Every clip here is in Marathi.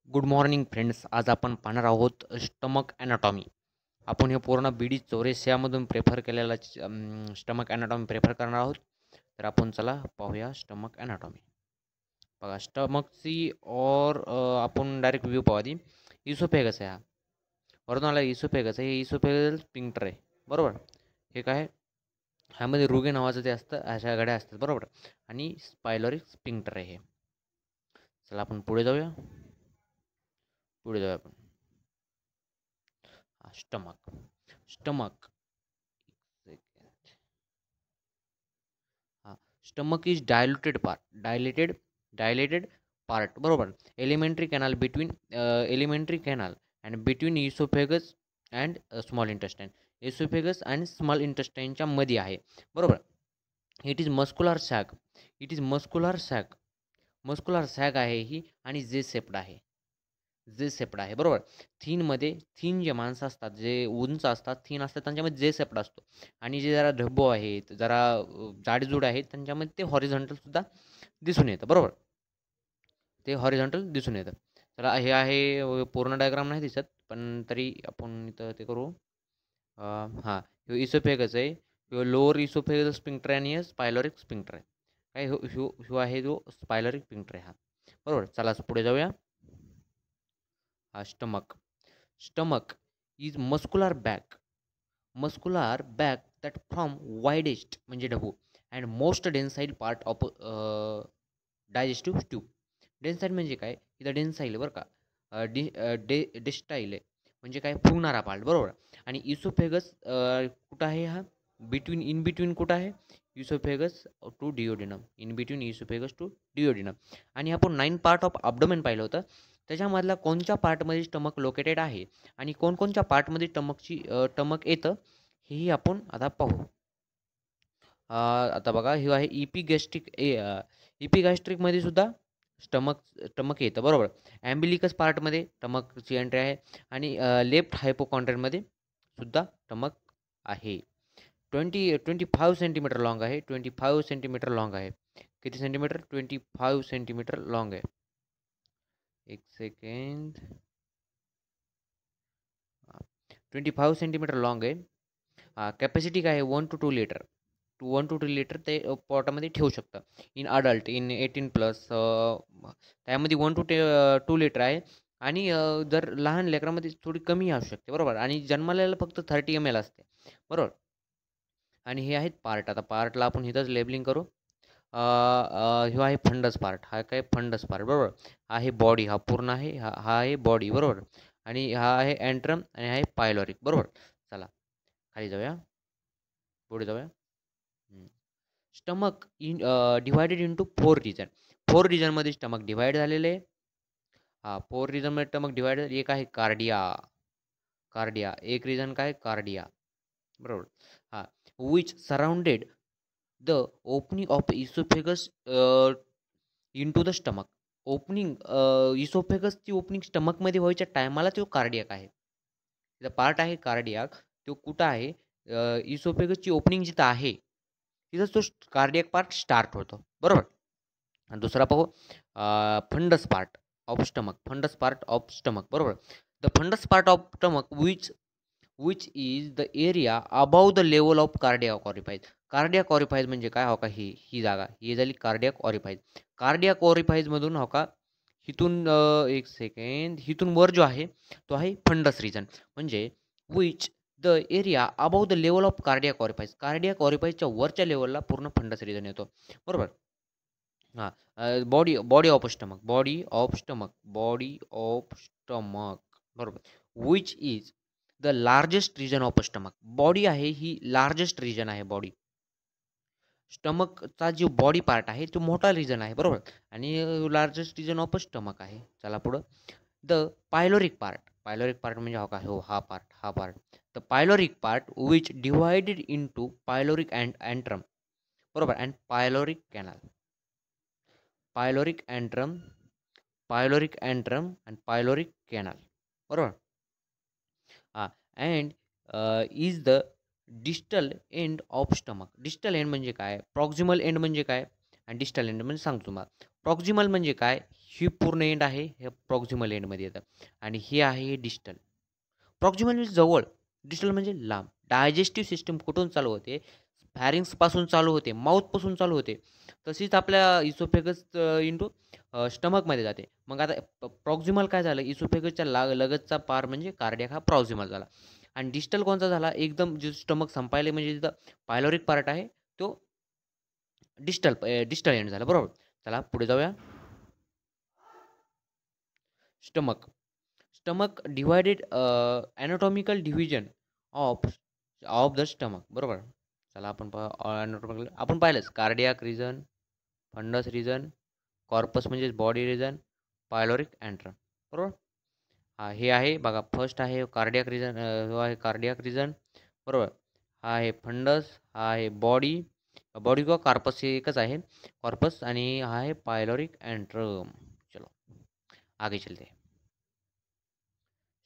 Good morning friends. आज आपण पाहणार आहोत स्टमक ॲनाटॉमी. आपण हे पूर्ण BD 84 प्रेफर केलेला स्टमक ॲनाटॉमी प्रेफर करणार आहोत. तर आपण चला पाहूया स्टमक ॲनाटॉमी. बघा स्टमकची आपण डायरेक्ट व्ह्यू पाहू आधी. इसोफेगस आहे हा. वरून आला इसोफेगस आहे. हे इसोफेगल स्पिंक्टर आहे, बरोबर. हे काय, ह्यामध्ये रुगे नावाचं ते असतं, अशा गड्या असतात, बरोबर. आणि स्पायलोरिक स्पिंक्टर आहे हे. चला आपण पुढे जाऊया. आपण stomach stomach stomach is dilated part, बरोबर. Alimentary canal and between oesophagus and small intestine. Oesophagus आणि स्मॉल इंटेस्टाईनच्या मध्ये आहे, बरोबर. इट इज मस्कुलर सॅक आहे ही, आणि जे सेप्ड आहे, बरोबर. थीन जे माणसं असतात, जे उंच असतात, थीन असतात, त्यांच्यामध्ये जे सेप्ड असतो. आणि जे जरा ढब्बो आहेत, जरा जाडजूड आहेत, त्यांच्यामध्ये ते हॉरिझॉन्टल सुद्धा दिसून येतं, बरोबर. ते हॉरिझॉन्टल दिसून येतं. चला हे आहे, पूर्ण डायग्राम नाही दिसत, पण तरी आपण इथं ते करू. हां, ह्यो इसोफेगस आहे. ह्यो लोअर इसोफेगस स्पिंक्टर आहे, आणि हे स्पायलोरिक स्पिंक्टर आहे. काय ह्यो ह्यो ह्यो आहे जो स्पायलोरिक स्पिंक्टर आहे हा, बरोबर. चला पुढे जाऊया. Stomach is muscular bag that from widest म्हणजे ढबू and most distensible part of digestive tube. Distensible म्हणजे काय, इथं डेन्साईल आहे, बरं का. डिस्टाईल आहे म्हणजे काय, फुगणारा पार्ट, बरोबर. आणि इसोफेगस कुठं आहे हा, इन बिटवीन कुठं आहे, oesophagus to duodenum, in between oesophagus to duodenum. आणि आपण 9 पार्ट ऑफ अब्डोमेन पाहिलं होतं. त्याच्यामधला कोणत्या पार्टमध्ये स्टमक लोकेटेड आहे आणि कोणकोणत्या पार्टमध्ये स्टमक येतं, हेही आपण आता पाहू. आता बघा, हे आहे इपिगॅस्ट्रिकमध्ये सुद्धा स्टमक येतं, बरोबर. ॲम्बिलिकस पार्टमध्ये स्टमकची एंट्री आहे, आणि लेफ्ट हायपोकॉन्ड्रियनमध्ये सुद्धा स्टमक आहे. 25 सेंटीमीटर लॉंग आहे. 25 सेंटीमीटर लॉंग आहे. किती सेंटीमीटर, 25 सेंटीमीटर लॉंग आहे. एक सेकंड. 25 सेंटीमीटर लॉंग आहे. कॅपॅसिटी काय आहे, 1 to 2 लिटर. 1 to 2 लिटर ते पोटामध्ये ठेवू शकतं. इन अडल्ट, इन 18+, त्यामध्ये 1 to 2 लिटर आहे. आणि जर लहान लेकरामध्ये थोडी कमी असू शकते, बरोबर. आणि जन्मलेलं फक्त 30 ml असते, बरोबर. आणि हे आहेत पार्ट. आता पार्टला आपण इथंच लेबलिंग करू. ह्यो आहे फंडस पार्ट. हा काय, फंडस पार्ट, बरोबर. हा आहे बॉडी, हा पूर्ण आहे. हा आहे बॉडी, बरोबर. आणि हा आहे अँट्रम, आणि हा आहे पायलॉरिक, बरोबर. चला खाली जाऊया, पुढे जाऊया. Stomach divided into 4 region. 4 रिजनमध्ये स्टमक डिवाइड झालेले आहे. 4 रिजनमध्ये स्टमक डिवाइड. एक आहे कार्डिया. एक रिजन काय, कार्डिया, बरोबर. हां, which surrounded the opening of oesophagus into the stomach. इसोफेगसची ओपनिंग स्टमकमध्ये व्हायच्या टायमाला तो कार्डियाक आहे. तिथं पार्ट आहे कार्डियाक. तो कुठं आहे, इसोफेगसची ओपनिंग जिथं आहे, तिथंच तो कार्डियाक पार्ट स्टार्ट होतो, बरोबर. आणि दुसरा पाहू, फंडस पार्ट ऑफ स्टमक, बरोबर. The fundus part of stomach which is the area above the level of cardiac orifice. Cardiac orifice म्हणजे काय, हो का, ही जागा, ही झाली कार्डियाक ऑरिफाईज. कार्डियाक ऑरिफाईजमधून, हो का, हिथून एक सेकंड, हिथून वर जो आहे तो आहे फंडस रिजन. म्हणजे which the area above the level of cardiac ऑरिफाईजच्या वरच्या लेवलला पूर्ण फंडस रिजन येतो, बरोबर. हां, बॉडी ऑफ स्टमक, बरोबर. Which is the largest region of stomach. Body आहे ही लार्जेस्ट रिजन आहे, बॉडी. स्टमकचा जो बॉडी पार्ट आहे तो मोठा रिजन आहे, बरोबर. आणि लार्जेस्ट रिजन ऑफ स्टमक आहे. चला पुढं. द पायलोरिक पार्ट म्हणजे हा part. The pyloric part which divided into pyloric and antrum, बरोबर. And pyloric canal. Pyloric antrum and pyloric canal, बरोबर. And is the distal end of stomach. Distal end म्हणजे काय, प्रॉक्झिमल एंड म्हणजे काय, आणि डिस्टल एंड म्हणजे सांगतो तुम्हाला. प्रॉक्झिमल म्हणजे काय, ही पूर्ण एंड आहे, हे प्रॉक्सिमल एंडमध्ये येतं आणि हे आहे डिस्टल. प्रॉक्सिमल म्हणजे जवळ, डिस्टल म्हणजे लांब. डायजेस्टिव्ह सिस्टम कुठून चालू होते? फॅरिंग्सपासून चालू होते, माउथपासून चालू होते. तशीच आपल्या इसोफेगस इंटू स्टमकमध्ये जाते. मग आता प्रॉक्सिमल काय झालं? इसोफेगसच्या लगतचा पार म्हणजे कार्डियाक हा प्रॉक्सिमल झाला आणि डिस्टल कोणचा झाला? एकदम जे स्टमक संपायले म्हणजे जिथं पायलोरिक पार्ट आहे, तो डिस्टल एंड झाला. बरोबर. चला पुढे जाऊया. Stomach. Stomach divided anatomical division of of the stomach. बरोबर. चला आपण एनाटॉमिकल आपण पाहिलंच cardiac region, fundus region, corpus म्हणजे बॉडी रिजन, पायलोरिक अँट्रम. बरोबर. हे आहे बघा, फर्स्ट आहे कार्डियाक रिजन, जो आहे कार्डियाक रिजन. बरोबर. हा आहे फंडस, हा आहे बॉडी, बॉडी किंवा कार्पस हे एकच आहे, कॉर्पस, आणि हा आहे पायलोरिक अँट्रम. चलो आगे चलते हैं.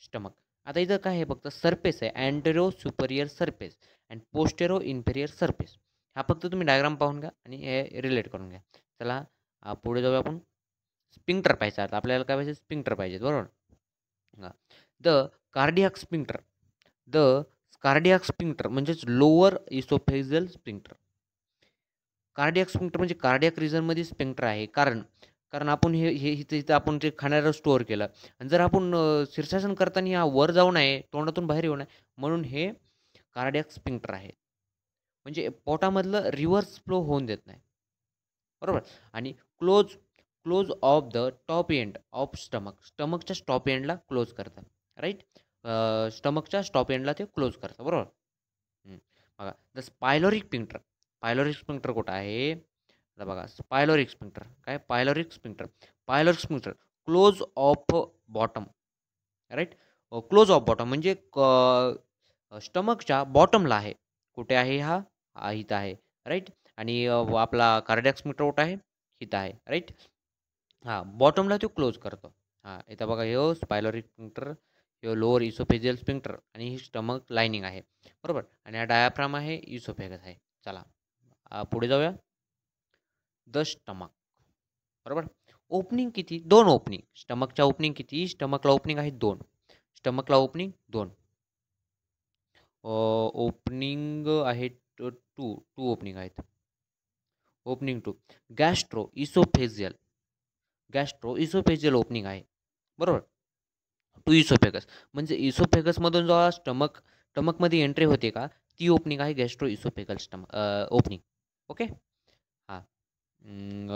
स्टमक. आता इथं काय आहे? फक्त सरफेस आहे, antero superior surface and postero inferior surface. हा फक्त तुम्ही डायग्राम पाहून घ्या आणि हे रिलेट करून घ्या. चला पुढे जाऊया आपण. स्पिंक्टर पाहिजे. आता आपल्याला काय पाहिजे? स्पिंक्टर पाहिजे. बरोबर. हां. The cardiac sphincter. The cardiac sphincter म्हणजेच lower oesophageal sphincter. Cardiac sphincter म्हणजे कार्डियाक रिजनमध्ये स्पिंक्टर आहे. कारण कारण आपण हे हे इथं इथं आपण ते खाण्याला स्टोअर केलं आणि जर आपण शीर्षासन करताना हा वर जाऊ नये, तोंडातून बाहेर येऊ नये म्हणून हे कार्डियाक स्पिंक्टर आहे. म्हणजे पोटामधलं रिव्हर्स फ्लो होऊन देत नाही. बरोबर. आणि close close of the top end of stomach. स्टमकच्या टॉप एंडला क्लोज करतात. राईट. स्टमकच्या टॉप एंडला ते क्लोज करतात. बरोबर. बघा the pyloric sphincter. Pyloric sphincter कुठं आहे? आता बघा पायलोरिक स्पिंक्टर. काय? Pyloric sphincter. Pyloric sphincter close of bottom. Right. Close of bottom म्हणजे स्टमकच्या बॉटमला आहे. कुठे आहे हा? इथं आहे. राईट. आणि आपला कार्डियाक स्पिंक्टर कुठं आहे? इथं आहे. राईट. हां, बॉटमला तो क्लोज करतो. इथं बघा ह्यो पायलोरिक स्पिंक्टर, ह्यो लोअर इसोफेजियल स्पिंक्टर आणि ही स्टमक लाइनिंग आहे. बरोबर. आणि हा डायाफ्राम आहे, इसोफेगस आहे. चला पुढे जाऊया. The stomach. बरोबर. ओपनिंग किती? 2 ओपनिंग. स्टमकच्या ओपनिंग किती? स्टमकला ओपनिंग आहेत 2. स्टमकला ओपनिंग 2. ओपनिंग आहेत 2 ओपनिंग आहेत. ओपनिंग 2. गॅस्ट्रो इसोफेजियल ओपनिंग आहे. बरोबर. टू इसोफेगस म्हणजे इसोफेगसमधून जेव्हा स्टमकमध्ये एंट्री होते का, ती ओपनिंग आहे गॅस्ट्रो इसोफेगल ओपनिंग. ओके. हां.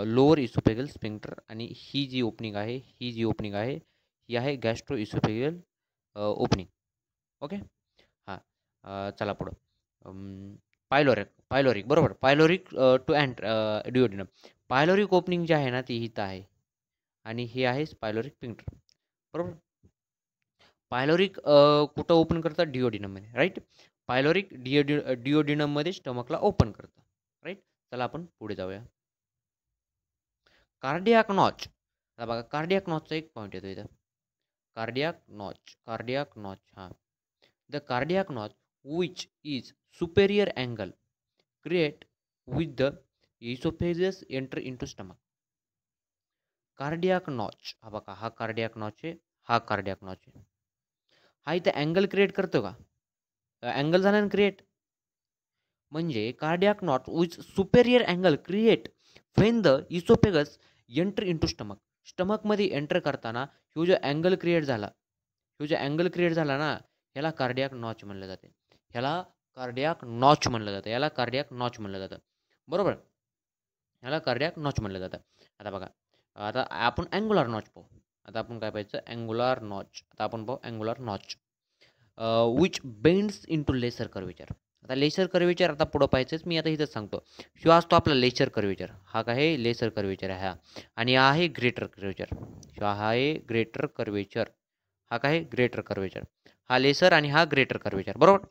लोअर इसोफेगल स्पिंक्टर आणि ही जी ओपनिंग आहे, ही आहे गॅस्ट्रो इसोफेगल ओपनिंग. ओके. हां. चला पुढं. पायलोरिक. बरोबर. Pyloric to duodenum. Pyloric opening जी आहे ना, ती इथं आहे आणि हे आहे पायलोरिक स्पिंक्टर. बरोबर. पायलोरिक कुठं ओपन करतात? डिओडिनममध्ये. राईट. पायलोरिक डिओडिनममध्ये स्टमकला ओपन करतं. राईट. चला आपण पुढे जाऊया. Cardiac notch. आता बघा कार्डियाक नॉचचा एक पॉईंट येतो इथं. Cardiac notch. हां. The cardiac notch which is superior angle create with the oesophagus enter into stomach. Cardiac notch. हा बघा हा कार्डियाक नॉच आहे, हा कार्डियाक नॉच आहे. हा इथं अँगल क्रिएट करतो का? अँगल झाला ना क्रिएट. म्हणजे cardiac notch which superior angle create when the oesophagus enter into stomach. स्टमकमध्ये एंटर करताना ह्यो जो अँगल क्रिएट झाला, ना, ह्याला कार्डियाक नॉच म्हणलं जाते. ह्याला कार्डियाक नॉच म्हणलं जातं. बरोबर. ह्याला कार्डियाक नॉच म्हणलं जातं. आता बघा, आता आपण अँग्युलर नॉच पाहू. आता आपण काय पाहायचं? Angular notch. आता आपण पाहू angular notch. Which bends into lesser curvature. आता लेसर कर्वेचर आता पुढं पाहायचंच, मी आता इथंच सांगतो. ह्यो असतो आपला लेसर कर्वेचर. हा काय आहे? लेसर कर्वेचर आहे हा. आणि हा आहे ग्रेटर कर्वेचर. हा आहे ग्रेटर कर्वेचर. हा काय आहे? Greater curvature. हा लेसर आणि हा ग्रेटर कर्वेचर. बरोबर.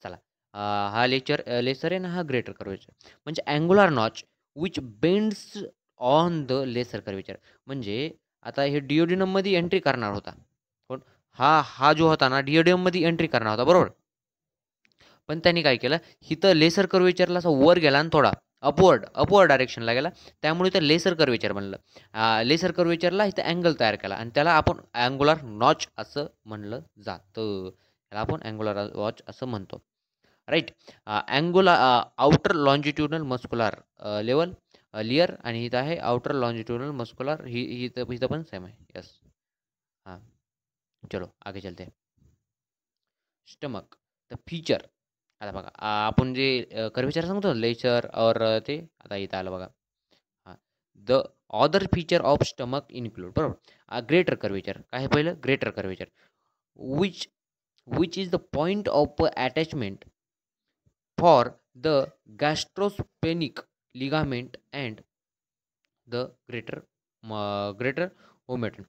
चला हा लेसर आहे ना, हा ग्रेटर कर्वेचर. म्हणजे angular notch which bends on the lesser curvature. म्हणजे आता हे डिओडिनममध्ये एंट्री करणार होता. कोण? हा जो होता ना, डिओडिनममध्ये एंट्री करणार होता. बरोबर. पण त्यांनी काय केलं? इथं लेसर कर्वेचरला असा वर गेला आणि थोडा अपवर्ड डायरेक्शनला गेला, त्यामुळे ते लेसर कर्वेचर बनलं. लेसर कर्वेचरला इथं अँगल तयार केला आणि त्याला आपण अँगुलर नॉच असं म्हणलं जातं. त्याला आपण अँगुलर वॉच असं म्हणतो. Right. Outer longitudinal muscular level layer आणि इथं आहे आउटर लॉन्जिट्युडनल मस्क्युलर ही इथं पण सेम आहे. येस. हां, चलो आगे चलते. Stomach the feature. आता बघा आपण जे कर्वेचर सांगतो लेचर और ते आता इथं आलं बघा. हां, the other feature of stomach include बरोबर. ग्रेटर कर्वेचर काय आहे पहिलं greater curvature which which is the point of attachment for the gastrosplenic ligament and the greater omentum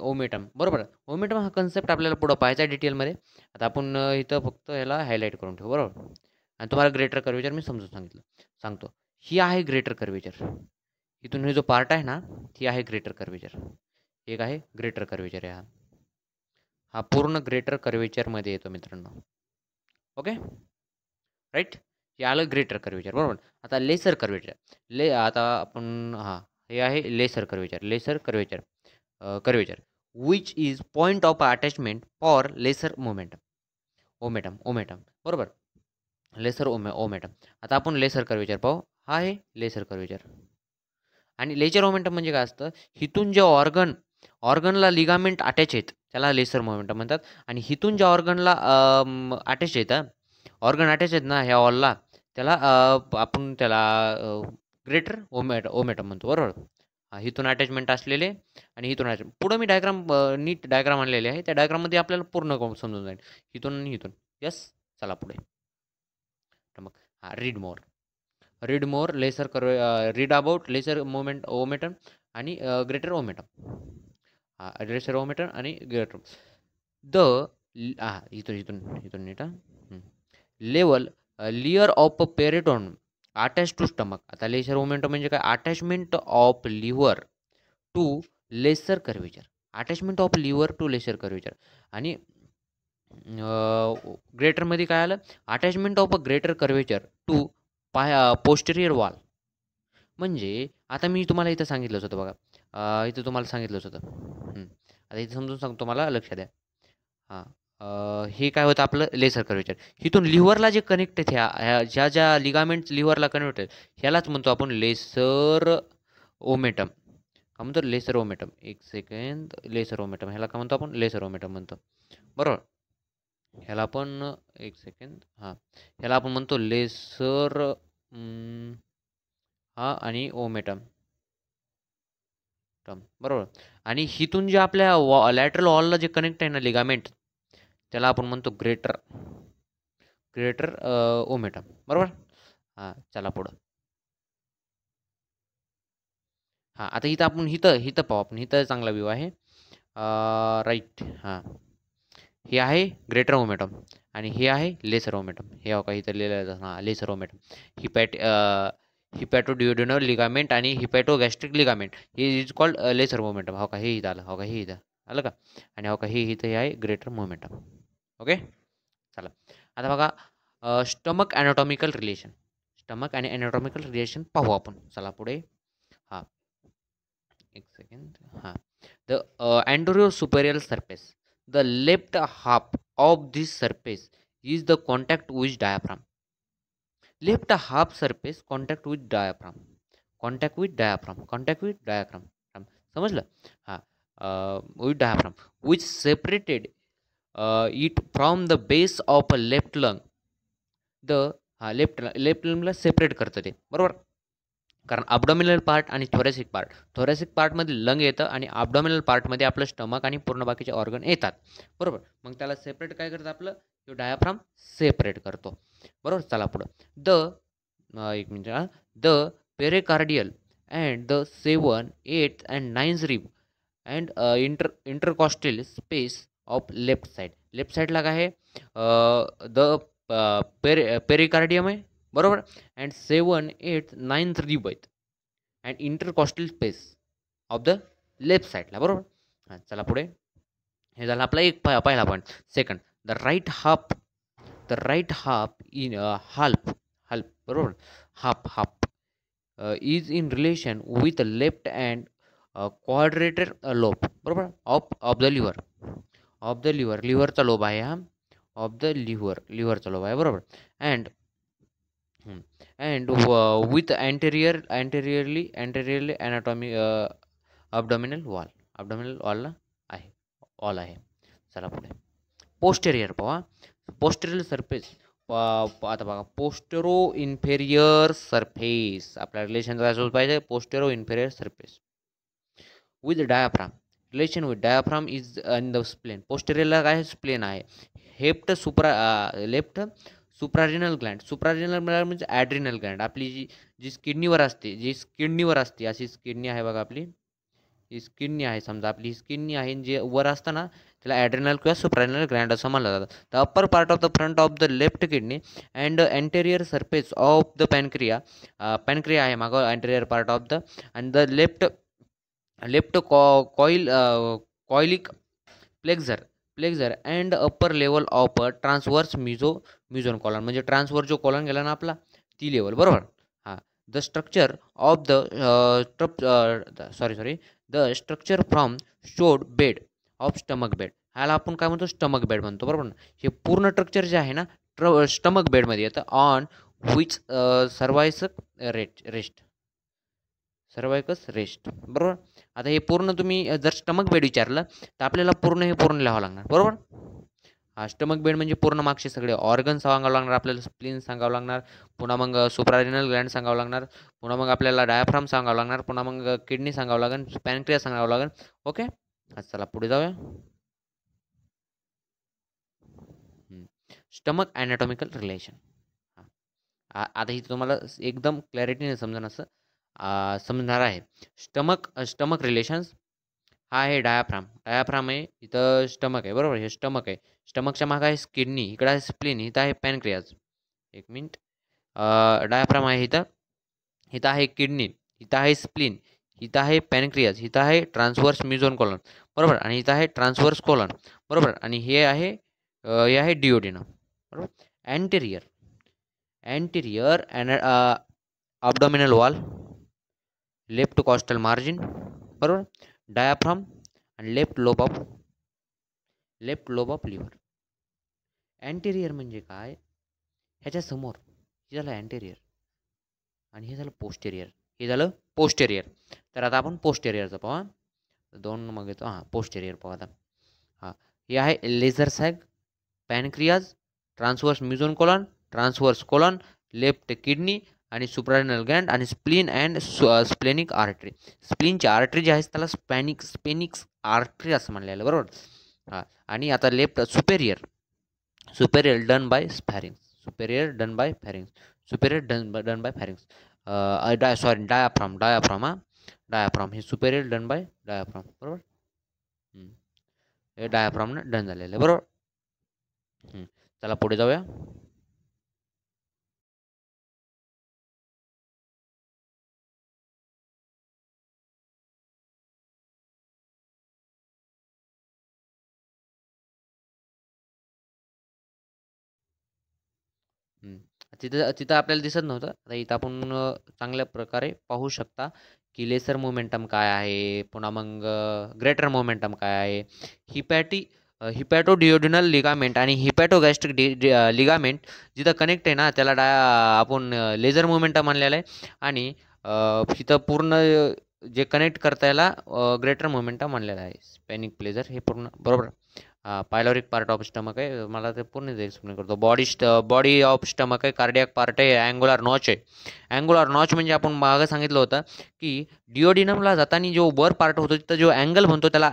omentum बरोबर. ओमेटम हा कन्सेप्ट आपल्याला पुढं पाहायचा आहे डिटेलमध्ये. आता आपण इथं फक्त ह्याला हायलाईट करून ठेवू बरोबर. आणि तुम्हाला ग्रेटर कर्वेचर मी समजून सांगतो. ही आहे ग्रेटर कर्वेचर. इथून हे जो पार्ट आहे ना ही आहे ग्रेटर कर्वेचर. एक आहे ग्रेटर कर्वेचर आहे हा पूर्ण ग्रेटर कर्वेचरमध्ये येतो मित्रांनो. Okay right. हे आलं ग्रेटर कर्वेचर बरोबर. आता लेसर कर्वेचर आता आपण हां हे आहे lesser curvature curvature which is point of attachment for lesser omentum बरोबर. Lesser omentum. आता आपण लेसर कर्वेचर पाहू. हा आहे लेसर कर्वेचर आणि लेसर मोमेंटम म्हणजे काय असतं हिथून जे ऑर्गनला लिगामेंट अटॅच आहेत त्याला लेसर मोमेंटम म्हणतात आणि हिथून ज्या ऑर्गनला अटॅच आहेत ऑर्गन अटॅच आहेत ना ह्या ऑलला त्याला आपण त्याला ग्रेटर ओमेटम म्हणतो बरोबर. हिथून अटॅचमेंट असलेले आणि हिथून पुढं मी नीट डायग्राम आणलेले आहे. त्या डायग्राममध्ये आपल्याला पूर्ण समजून जाईल हिथून आणि हिथून. यस. चला पुढे. तर मग read more lesser read about lesser omentum आणि ग्रेटर ओमेटम. लेसर ओमेटम आणि ग्रेटर इथून नीट level layer of peritoneum attach to stomach. आता लेसर ओमेटम म्हणजे काय attachment of liver to lesser curvature. Attachment of liver to lesser curvature आणि ग्रेटरमध्ये काय आलं attachment of a greater curvature to posterior wall. म्हणजे आता मी तुम्हाला इथं सांगितलंच होतं बघा. इथं तुम्हाला सांगितलंच होतं. आता इथं समजून सांगतो मला लक्ष द्या. हां हे काय होतं आपलं लेसर कर्वेचर. इथून लिव्हरला जे कनेक्ट आहेत ज्या लिगामेंट्स लिव्हरला कनेक्ट आहेत ह्यालाच म्हणतो आपण लेसर ओमेटम. का म्हणतो लेसर ओमेटम. एक सेकंड. लेसर ओमेटम ह्याला काय म्हणतो आपण लेसर ओमेटम म्हणतो बरोबर. ह्याला आपण एक सेकंड ह्याला आपण म्हणतो लेसर आणि ओमेटम बरोबर. आणि हिथून जे आपल्या लॅटरल वॉलला जे कनेक्ट आहे ना लिगामेंट त्याला आपण म्हणतो ग्रेटर ओमेटम बरोबर. चला पुढं. आता इथं आपण इथं पाहू आपण इथं चांगला व्ह्यू आहे. राईट. हे आहे ग्रेटर ओमेटम आणि हे आहे लेसर ओमेटम. हे का इथं लिहिलेलं लेसर ओमेटम. हिपॅटोड्युओडेनल लिगामेंट आणि हिपॅटोगॅस्ट्रिक लिगामेंट हे इज कॉल्ड लेसर मोमेंटम. हो का हे इथं आलं. हो का हे इथं आलं का. आणि हो का हे इथं हे आहे ग्रेटर मोमेंटम. ओके. चला आता बघा स्टमक ॲनाटॉमिकल रिलेशन पाहू आपण. चला पुढे. एक second. The anterior superior surface the left half of this surface is the contact with diaphragm. Left half surface contact with diaphragm. समजलं. With diaphragm which separated it from the base of a left lung. Left लंगला सेपरेट करतं ते बरोबर. कारण अबडॉमिनल पार्ट आणि थोरॅसिक पार्टमध्ये लंग येतं आणि अबडॉमिनल पार्टमध्ये आपलं स्टमक आणि पूर्ण बाकीचे ऑर्गन येतात बरोबर. मग त्याला सेपरेट काय करतं आपलं तो डायाफ्राम सेपरेट करतो बरोबर. चला पुढं. एक minute. The pericardial and the 7, 8 and 9 rib and intercostal space of left साईडला काय आहे द पेरिकार्डियम आहे बरोबर. अँड 7, 8, 9 रिब आहेत and intercostal space of the left साईडला बरोबर. चला पुढे. हे झालं आपला एक पहिला point. Second the right half in half बरोबर. half is in relation with the left and quadrator lobe, बरोबर, of the liver. Of the liver, लिव्हरचा लोब आहे हा. ऑफ द लिव्हर, लिव्हरचा लोब आहे, बरोबर. And with anteriorly anatomy abdominal wall, abdominal वॉलला आहे, वॉल आहे. चला पुढे पोस्टेरियर पहा. पोस्टेरियर सरफेस, आता बघा पोस्टेरो इन्फेरियर सरफेस, आपल्या रिलेशन काय असलं पाहिजे, पोस्टेरो inferior surface with diaphragm. Relation with diaphragm is in the spleen. पोस्टेरियरला काय स्प्लेन आहे. Left suprarenal gland. Suprarenal gland म्हणजे ॲड्रिनल ग्लँड, आपली जी किडनीवर असते, अशी किडनी आहे बघा आपली, ही किडनी आहे समजा, आपली ही किडनी आहे, जे वर असतं ना त्याला ॲड्रिनल किंवा सुप्रारिनल ग्लँड असं म्हणलं जातं. The upper part of the front of the left kidney and anterior surface of the pancreas. Pancreas आहे मागं anterior part of the, and the left colic flexure and upper level of transverse mesocolon, म्हणजे ट्रान्सवर जो कॉलन गेला ना आपला, ती लेवल, बरोबर. हां, the structure of the structure from showed bed of stomach bed. ह्याला आपण काय म्हणतो, स्टमक बेड म्हणतो, बरोबर ना. हे पूर्ण स्ट्रक्चर जे आहे ना स्टमक बेडमध्ये येतं. ऑन विच सर्वायकस रेस्ट, बरोबर. आता हे पूर्ण तुम्ही जर स्टमक बेड विचारलं तर आपल्याला पूर्ण लिहावं लागणार, बरोबर. हा, स्टमक बेड म्हणजे पूर्ण मागचे सगळे ऑर्गन सांगावं लागणार आपल्याला, स्प्लीन सांगावं लागणार, पुन्हा मग सुप्रारिनल ग्लँड सांगावं लागणार, पुन्हा मग आपल्याला डायाफ्राम सांगावं लागणार, पुन्हा मग किडनी सांगावं लागेल, पॅनक्रिया सांगावं लागेल. ओके, चला पुढे जाऊया. Stomach anatomical relation. आता ही तुम्हाला एकदम क्लॅरिटीने समजणार आहे. Stomach relations. हा आहे डायाफ्राम आहे, इथं स्टमक आहे, बरोबर. हे स्टमक आहे, स्टमकच्या मागं आहे किडनी, इकडं आहे स्प्लीन, इथं आहे पॅनक्रियाज. एक मिनिट, डायाफ्राम आहे इथं, इथं आहे किडनी, इथं आहे स्प्लीन, इथं आहे पॅनक्रियाज, इथं आहे ट्रान्सवर्स म्युझोन कॉलन, बरोबर, आणि इथं आहे ट्रान्सवर्स कॉलन, बरोबर. आणि हे आहे डिओडिनम, बरोबर. Anterior abdominal wall, left costal margin, बरोबर. डायाफ्राम आणि left lobe of liver. Anterior म्हणजे काय, ह्याच्या समोर हे झालं अँटेरियर आणि हे झालं पोस्टेरियर. तर आता आपण पोस्टेरियरचं पाहू. दोन मग येतो, हां पोस्टेरियर पाहू आता. हां, हे आहे lesser sac, pancreas, transverse mesocolon, transverse colon, left kidney आणि सुप्रारिनल ग्लँड आणि स्प्लीन अँड स्प्लेनिक आर्टरी. स्प्लीनची आर्टरी जी आहे त्याला स्पेनिक्स आर्टरी असं म्हणलेलं, बरोबर. हां, आणि आता left superior done by pharynx. Diaphragm हे सुपेरियर डन बाय डायाफ्राम, बरोबर. हे डायाफ्रामनं डन झालेलं आहे, बरोबर. चला पुढे जाऊया. तिथं आपल्याला दिसत नव्हतं, आता इथं आपण चांगल्या प्रकारे पाहू शकता की लेसर मोमेंटम काय आहे, पुन्हा मग ग्रेटर मोमेंटम काय आहे. हिपॅटोडिओडिनल लिगामेंट आणि हिपॅटोगॅस्ट्रिक लिगामेंट जिथं कनेक्ट आहे ना त्याला आपण लेझर मोमेंटम म्हणलेलं आहे. आणि इथं पूर्ण जे कनेक्ट करता याला ग्रेटर मोमेंटम म्हणलेलं आहे. स्पॅनिक प्लेजर हे पूर्ण, बरोबर. पायलोरिक पार्ट ऑफ स्टमक आहे, मला ते पूर्ण एक्सप्लेन करतो. बॉडी ऑफ स्टमक आहे, कार्डियक पार्ट आहे, अँग्युलर नॉच आहे. अँग्युलर नॉच म्हणजे आपण मागं सांगितलं होतं की डिओडिनमला जाताना जो वर पार्ट होतो तिथं जो अँगल बनतो त्याला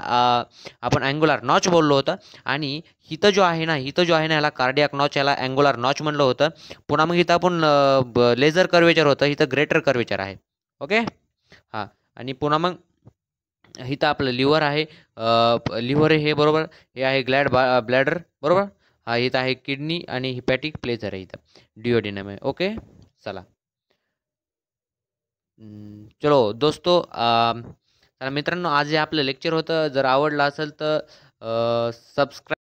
आपण अँग्युलर नॉच बोललो होतं. आणि इथं जो आहे ना ह्याला कार्डियक नॉच, याला अँग्युलर नॉच म्हणलं होतं. पुन्हा मग इथं आपण लेझर कर्वेचर होतं, इथं ग्रेटर कर्वेचर आहे. ओके, हां. आणि पुन्हा मग इथं आपलं लिव्हर आहे, लिव्हर हे, बरोबर. हे आहे ब्लॅडर, बरोबर. हा, इथं आहे किडनी आणि हिपॅटिक प्लेजर आहे, इथं डिओडिनम आहे. ओके, चला. चलो दोस्तो, चला मित्रांनो, आज हे आपलं लेक्चर होतं. जर आवडलं असेल तर सबस्क्राईब